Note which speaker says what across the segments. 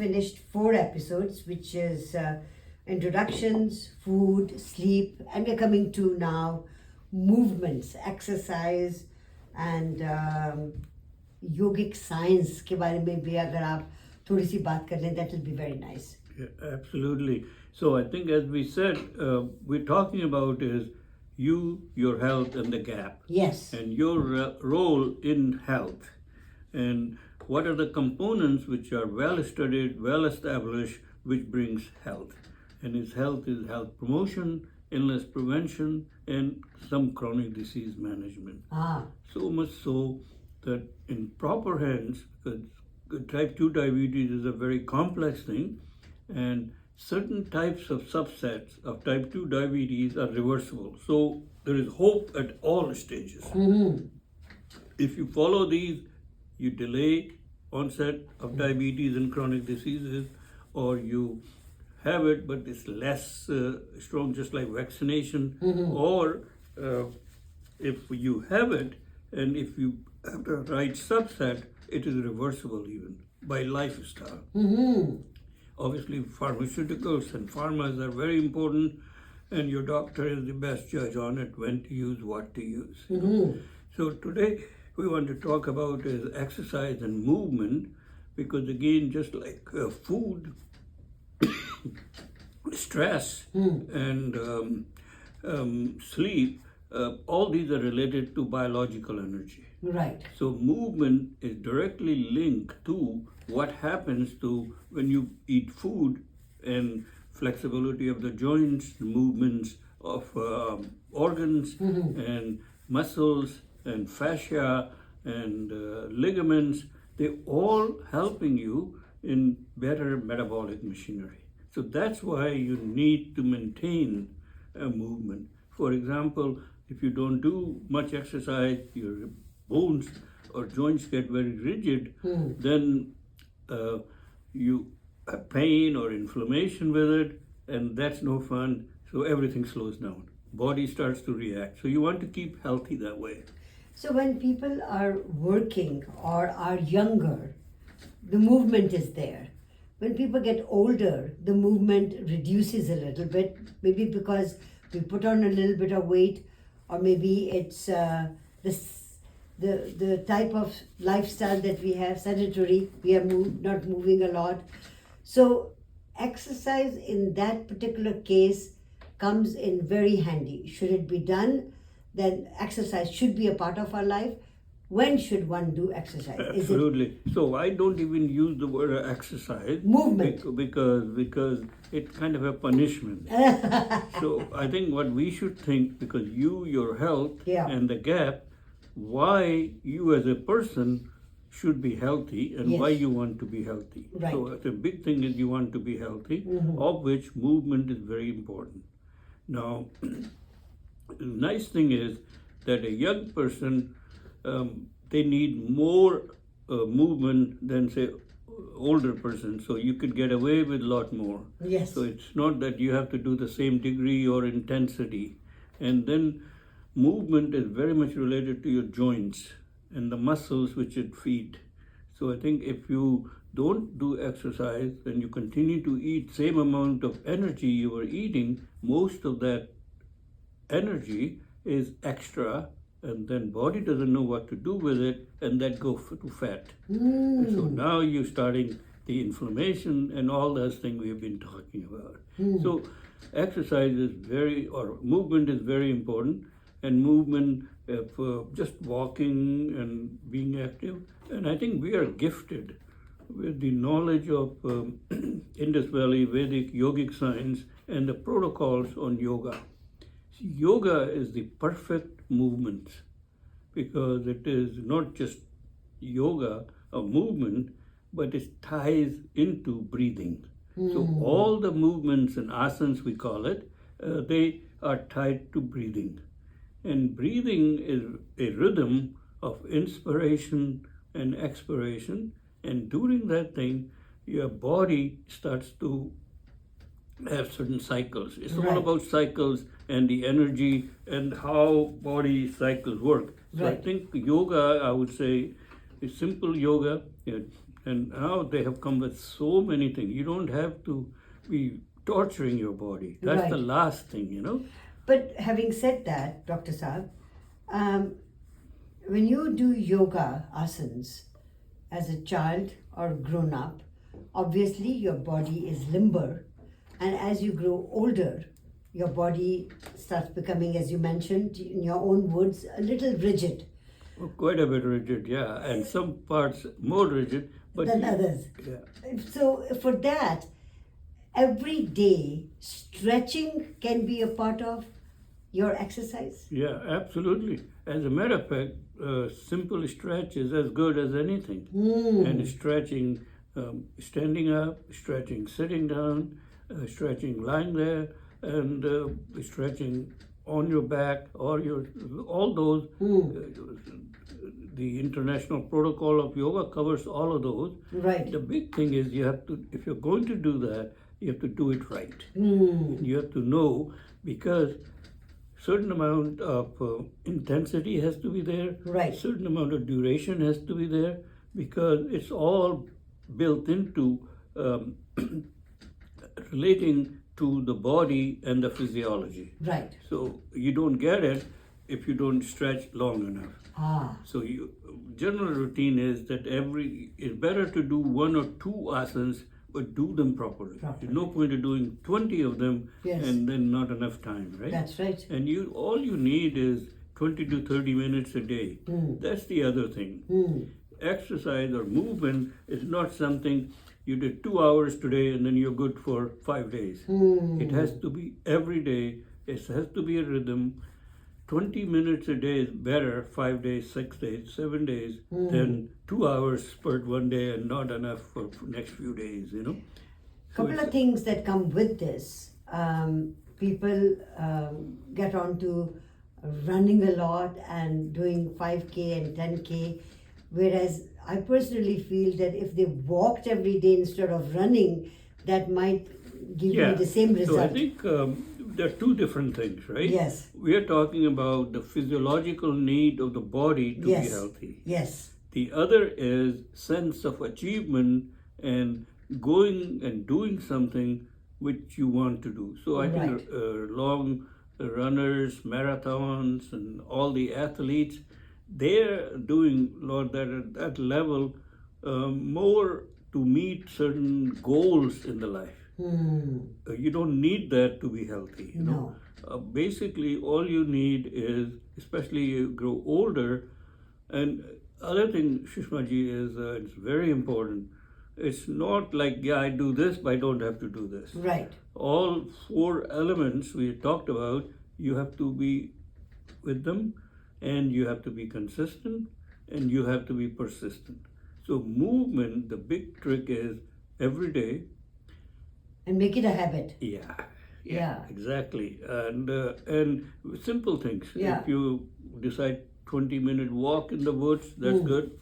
Speaker 1: finished 4 episodes, which is introductions, food, sleep, and we're coming to now movements, exercise, and yogic science के बारे में भी अगर आप थोड़ी सी बात कर लें, that will be very nice.
Speaker 2: Yeah, absolutely. So I think, as we said, we're talking about is you, your health, and the gap.
Speaker 1: Yes.
Speaker 2: And your role in health. And what are the components which are well studied, well established, which brings health. And his health is health promotion, illness prevention, and some chronic disease management. So much so that in proper hands, because type 2 diabetes is a very complex thing, and certain types of subsets of type 2 diabetes are reversible. So there is hope at all stages. If you follow these, you delay onset of diabetes and chronic diseases, or you have it but it's less strong, just like vaccination, or if you have it and if you have the right subset, it is reversible even by lifestyle. Obviously, pharmaceuticals and pharmas are very important, and your doctor is the best judge on it, when to use, what to use. So today we want to talk about is exercise and movement, because again, just like food, stress, and sleep, all these are related to biological energy.
Speaker 1: Right.
Speaker 2: So movement is directly linked to what happens to when you eat food, and flexibility of the joints, the movements of organs and muscles and fascia and ligaments. They all helping you in better metabolic machinery. So that's why you need to maintain a movement. For example, if you don't do much exercise, your bones or joints get very rigid, then you have pain or inflammation with it, and that's no fun. So everything slows down. Body starts to react. So you want to keep healthy that way.
Speaker 1: So when people are working or are younger, the movement is there. When people get older, the movement reduces a little bit, maybe because we put on a little bit of weight, or maybe it's the type of lifestyle that we have, sedentary, we are not moving a lot. So exercise in that particular case comes in very handy. Should it be done, then exercise should be a part of our life. When should one do exercise?
Speaker 2: Absolutely. So I don't even use the word exercise.
Speaker 1: Movement.
Speaker 2: Because it's kind of a punishment. So I think what we should think, because your health, and the gap, why you as a person should be healthy, and why you want to be healthy.
Speaker 1: Right.
Speaker 2: So the big thing is you want to be healthy, of which movement is very important. Now, the nice thing is that a young person, they need more movement than, say, older person. So you could get away with a lot more.
Speaker 1: Yes.
Speaker 2: So it's not that you have to do the same degree or intensity. And then movement is very much related to your joints and the muscles which it feed. So I think if you don't do exercise and you continue to eat same amount of energy you were eating, most of that energy is extra, and then body doesn't know what to do with it, and that goes to fat. And so now you're starting the inflammation and all those things we've been talking about. So exercise is movement is very important, and movement for just walking and being active. And I think we are gifted with the knowledge of Indus Valley Vedic yogic science and the protocols on yoga. Yoga is the perfect movement, because it is not just yoga, a movement, but it ties into breathing. So all the movements and asanas, we call it, they are tied to breathing. And breathing is a rhythm of inspiration and expiration. And during that thing, your body starts to have certain cycles. It's all about cycles and the energy and how body cycles work. So I think yoga, I would say, is simple yoga. And now they have come with so many things. You don't have to be torturing your body. That's the
Speaker 1: Right.
Speaker 2: last thing, you know.
Speaker 1: But having said that, Dr. Saab, um, when you do yoga asanas as a child or grown up, obviously your body is limber, and as you grow older, your body starts becoming, as you mentioned in your own words, a little rigid
Speaker 2: Oh, quite a bit rigid, yeah, and some parts more rigid, but
Speaker 1: than others.
Speaker 2: yeah,
Speaker 1: So, for that, every day stretching can be a part of your exercise.
Speaker 2: yeah, absolutely. As a matter of fact, simple stretch is as good as anything. And stretching, standing up, stretching sitting down, stretching lying there, and stretching on your back or your all those. The international protocol of yoga covers all of those.
Speaker 1: Right.
Speaker 2: The big thing is you have to, if you're going to do that, you have to do it right.
Speaker 1: Hmm.
Speaker 2: You have to know, because certain amount of intensity has to be there.
Speaker 1: Right.
Speaker 2: Certain amount of duration has to be there, because it's all built into relating to the body and the physiology.
Speaker 1: Right.
Speaker 2: So you don't get it if you don't stretch long enough.
Speaker 1: Ah.
Speaker 2: So you, general routine is that it's better to do one or two asanas, but do them properly. There's no point of doing 20 of them
Speaker 1: Yes.
Speaker 2: and then not enough time, right?
Speaker 1: That's right.
Speaker 2: And all you need is 20 to 30 minutes a day. That's the other thing. Exercise or movement is not something you did 2 hours today and then you're good for 5 days. It has to be every day. It has to be a rhythm. 20 minutes a day is better 5 days, 6 days, 7 days than 2 hours per one day and not enough for next few days, you know. So
Speaker 1: Couple of things that come with this. People get onto running a lot and doing 5K and 10K, whereas I personally feel that if they walked every day instead of running, that might give you the same result.
Speaker 2: So I think there are two different things, right?
Speaker 1: Yes.
Speaker 2: We are talking about the physiological need of the body to
Speaker 1: Yes.
Speaker 2: be healthy.
Speaker 1: Yes.
Speaker 2: The other is sense of achievement and going and doing something which you want to do. So I think long runners, marathons, and all the athletes, they're doing Lord that at that level more to meet certain goals in the life. You don't need that to be healthy. You know? Basically, all you need is, especially you grow older, and other thing, Shushma ji, is it's very important. It's not like, yeah, I do this, but I don't have to do this.
Speaker 1: Right.
Speaker 2: All four elements we talked about, you have to be with them, and you have to be consistent, and you have to be persistent. So movement, the big trick is every day.
Speaker 1: And make it a habit.
Speaker 2: Yeah, exactly. And simple things.
Speaker 1: Yeah.
Speaker 2: If you decide 20-minute walk in the woods, that's good.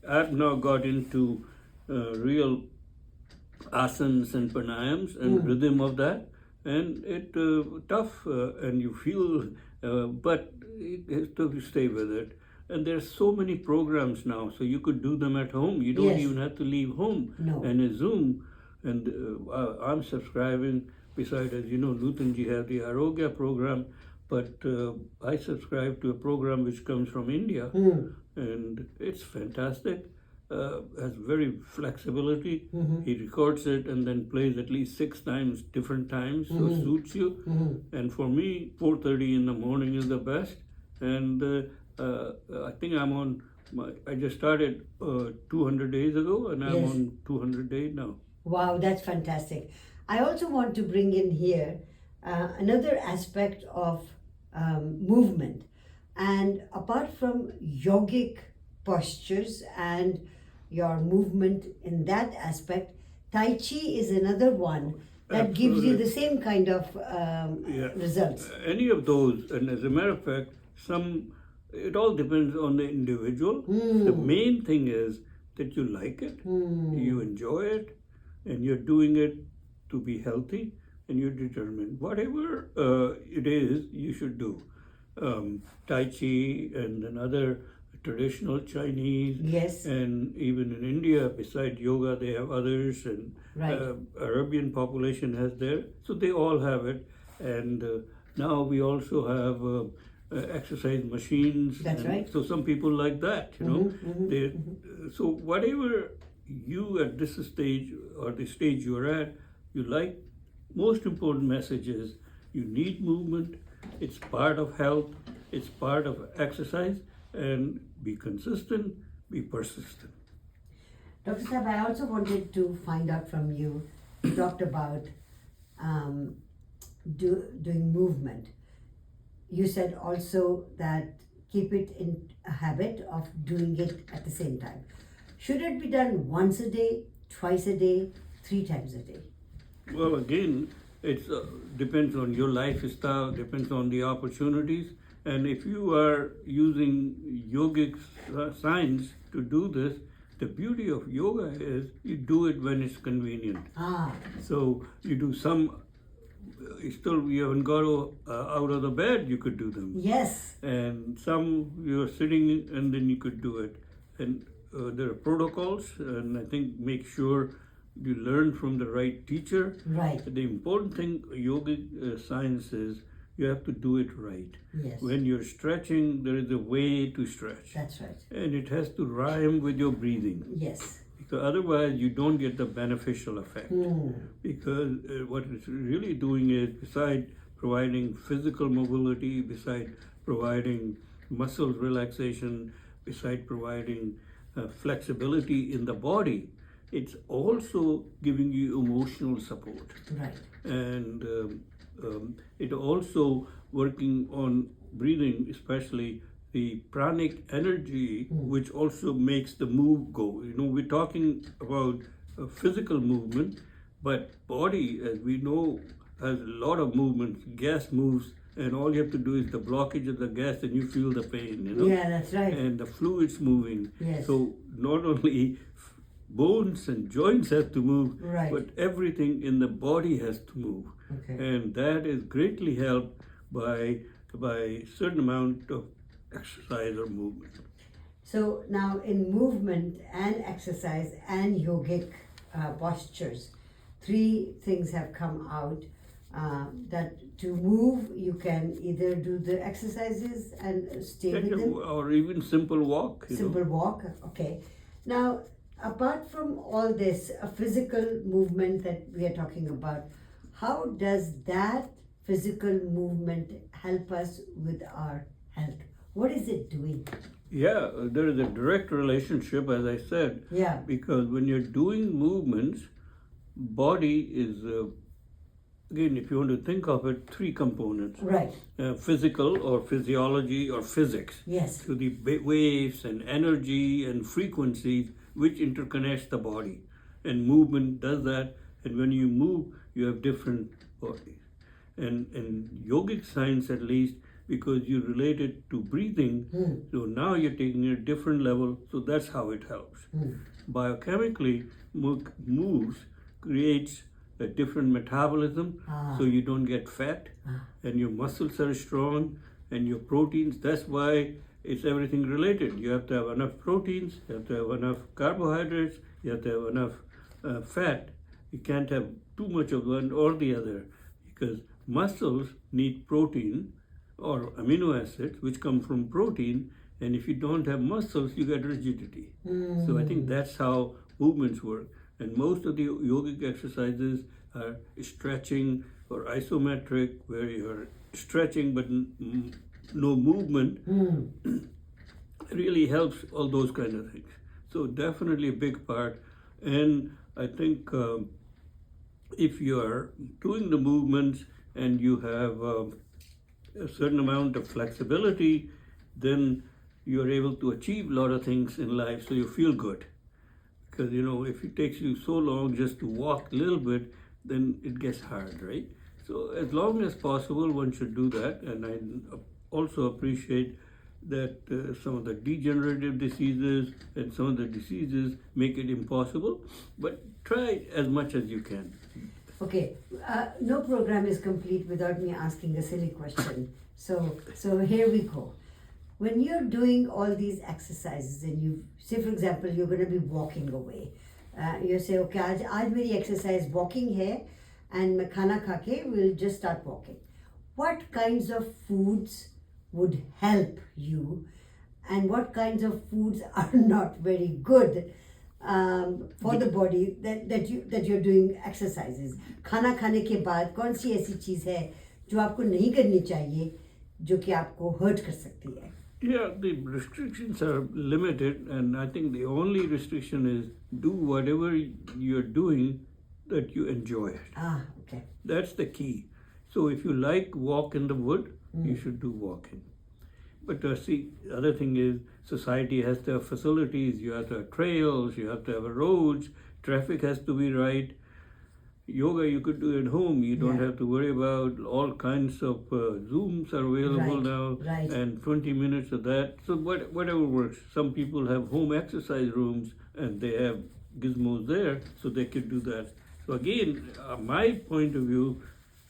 Speaker 2: I've now got into real asanas and pranayams and rhythm of that, and it tough and you feel, but it has to stay with it. And there's so many programs now, so you could do them at home. You don't even have to leave home.
Speaker 1: No.
Speaker 2: And a Zoom. And I'm subscribing, besides, as you know, Nutanji have the Arogya program, but I subscribe to a program which comes from India, and it's fantastic. Has very flexibility. He records it and then plays at least 6 times, different times, so it suits you. And for me, 4:30 in the morning is the best. And I think I'm on, I just started 200 days ago, and I'm on 200 days now.
Speaker 1: Wow, that's fantastic. I also want to bring in here another aspect of movement. And apart from yogic postures and your movement in that aspect, Tai Chi is another one that gives you the same kind of results.
Speaker 2: Any of those, and as a matter of fact, it all depends on the individual. The main thing is that you like it, you enjoy it, and you're doing it to be healthy, and you're determined. Whatever it is, you should do. Tai Chi and then other traditional Chinese.
Speaker 1: Yes.
Speaker 2: And even in India, beside yoga, they have others, and
Speaker 1: Right.
Speaker 2: Arabian population has there. So they all have it. And now we also have exercise machines.
Speaker 1: That's
Speaker 2: and
Speaker 1: right.
Speaker 2: So some people like that, you know. So whatever you at this stage or the stage you're at, you like, most important message is you need movement. It's part of health. It's part of exercise. And be consistent, be persistent.
Speaker 1: Dr. Saab, I also wanted to find out from you, you talked about doing movement. You said also that keep it in a habit of doing it at the same time. Should it be done once a day, twice a day, 3 times a day?
Speaker 2: Well, again, it depends on your lifestyle, depends on the opportunities. And if you are using yogic science to do this, the beauty of yoga is you do it when it's convenient. So you do some, still you haven't got out of the bed, you could do them.
Speaker 1: Yes.
Speaker 2: And some you're sitting and then you could do it. And there are protocols, and I think make sure you learn from the right teacher.
Speaker 1: Right.
Speaker 2: The important thing, yogic science is you have to do it right.
Speaker 1: Yes.
Speaker 2: When you're stretching, there is a way to stretch.
Speaker 1: That's right.
Speaker 2: And it has to rhyme with your breathing.
Speaker 1: Yes.
Speaker 2: Because otherwise, you don't get the beneficial effect. Because what it's really doing is, besides providing physical mobility, besides providing muscle relaxation, besides providing flexibility in the body, it's also giving you emotional support.
Speaker 1: Right.
Speaker 2: And it also working on breathing, especially the pranic energy, which also makes the move go. You know, we're talking about physical movement, but body, as we know, has a lot of movements. Gas moves, and all you have to do is the blockage of the gas, and you feel the pain, you know?
Speaker 1: Yeah, that's right.
Speaker 2: And the fluids moving.
Speaker 1: Yes.
Speaker 2: So not only bones and joints have to move,
Speaker 1: Right.
Speaker 2: but everything in the body has to move.
Speaker 1: Okay.
Speaker 2: And that is greatly helped by certain amount of exercise or movement.
Speaker 1: So now in movement and exercise and yogic postures, 3 things have come out that to move, you can either do the exercises and stay with them.
Speaker 2: Or even simple walk.
Speaker 1: Simple walk, okay. Now, apart from all this physical movement that we are talking about, how does that physical movement help us with our health? What is it doing?
Speaker 2: Yeah, there is a direct relationship, as I said.
Speaker 1: Yeah.
Speaker 2: Because when you're doing movements, body is, again, if you want to think of it, 3 components.
Speaker 1: Right.
Speaker 2: Physical or physiology or physics.
Speaker 1: Yes.
Speaker 2: So the waves and energy and frequencies which interconnects the body. And movement does that. And when you move, you have different bodies. And in yogic science, at least, because you relate it to breathing, so now you're taking it a different level, so that's how it helps. Biochemically, moves creates a different metabolism, so you don't get fat, and your muscles are strong, and your proteins, that's why it's everything related. You have to have enough proteins, you have to have enough carbohydrates, you have to have enough fat. You can't have too much of one or the other, because muscles need protein or amino acids which come from protein, and if you don't have muscles, you get rigidity. So I think that's how movements work. And most of the yogic exercises are stretching or isometric, where you're stretching but no movement. Really helps all those kind of things. So definitely a big part. And I think if you are doing the movements and you have a certain amount of flexibility, then you are able to achieve a lot of things in life, so you feel good. Because, you know, if it takes you so long just to walk a little bit, then it gets hard, right? So as long as possible, one should do that. And I also appreciate that some of the degenerative diseases and some of the diseases make it impossible, but try as much as you can.
Speaker 1: Okay, no program is complete without me asking a silly question. So here we go. when you're doing all these exercises and you say, for example, you're going to be walking away, you say, okay, आज मेरी exercise walking है and मैं खाना खा के will just start walking. What kinds of foods would help you and what kinds of foods are not very good for the body that you're doing exercises? खाना खाने के बाद कौन सी ऐसी चीज़ है जो आपको नहीं करनी चाहिए जो कि आपको hurt कर सकती है?
Speaker 2: Yeah, the restrictions are limited, and I think the only restriction is do whatever you're doing that you enjoy it.
Speaker 1: Okay.
Speaker 2: That's the key. So if you like walk in the wood, you should do walking. But see, the other thing is society has to have facilities, you have to have trails, you have to have roads, traffic has to be right. Yoga you could do at home. You don't have to worry about all kinds of Zooms are available now, and 20 minutes of that. So whatever works. Some people have home exercise rooms and they have gizmos there, so they could do that. So again, my point of view,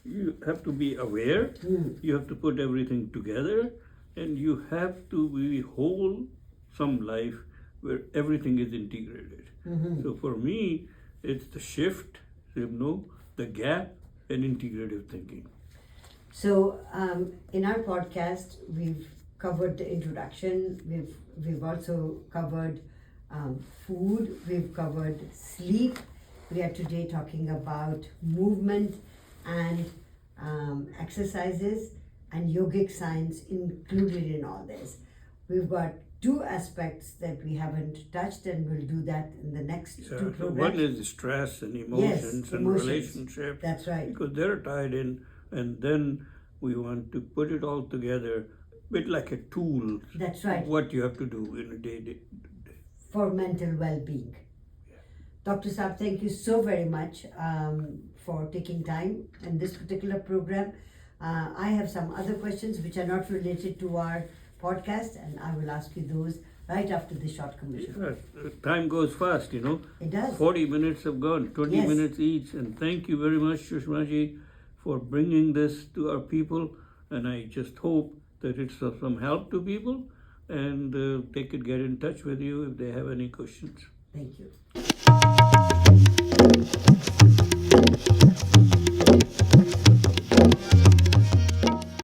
Speaker 2: you have to be aware. You have to put everything together, and you have to be wholesome life where everything is integrated. So for me, it's the shift. The gap and integrative thinking.
Speaker 1: So in our podcast, we've covered the introduction. We've also covered food. We've covered sleep. We are today talking about movement and exercises and yogic science included in all this. We've got two aspects that we haven't touched, and we'll do that in the next two programs.
Speaker 2: One is stress and emotions and relationships.
Speaker 1: That's right.
Speaker 2: Because they're tied in, and then we want to put it all together, a bit like a tool.
Speaker 1: That's right.
Speaker 2: What you have to do in a day.
Speaker 1: For mental well-being. Yeah. Dr. Saab, thank you so very much for taking time in this particular program. I have some other questions which are not related to our podcast, and I will ask you those right after this short commercial.
Speaker 2: Yeah, time goes fast,
Speaker 1: It does.
Speaker 2: 40 minutes have gone, 20 minutes each, and thank you very much, Shushma ji, for bringing this to our people, and I just hope that it's of some help to people, and they could get in touch with you if they have any questions.
Speaker 1: Thank you.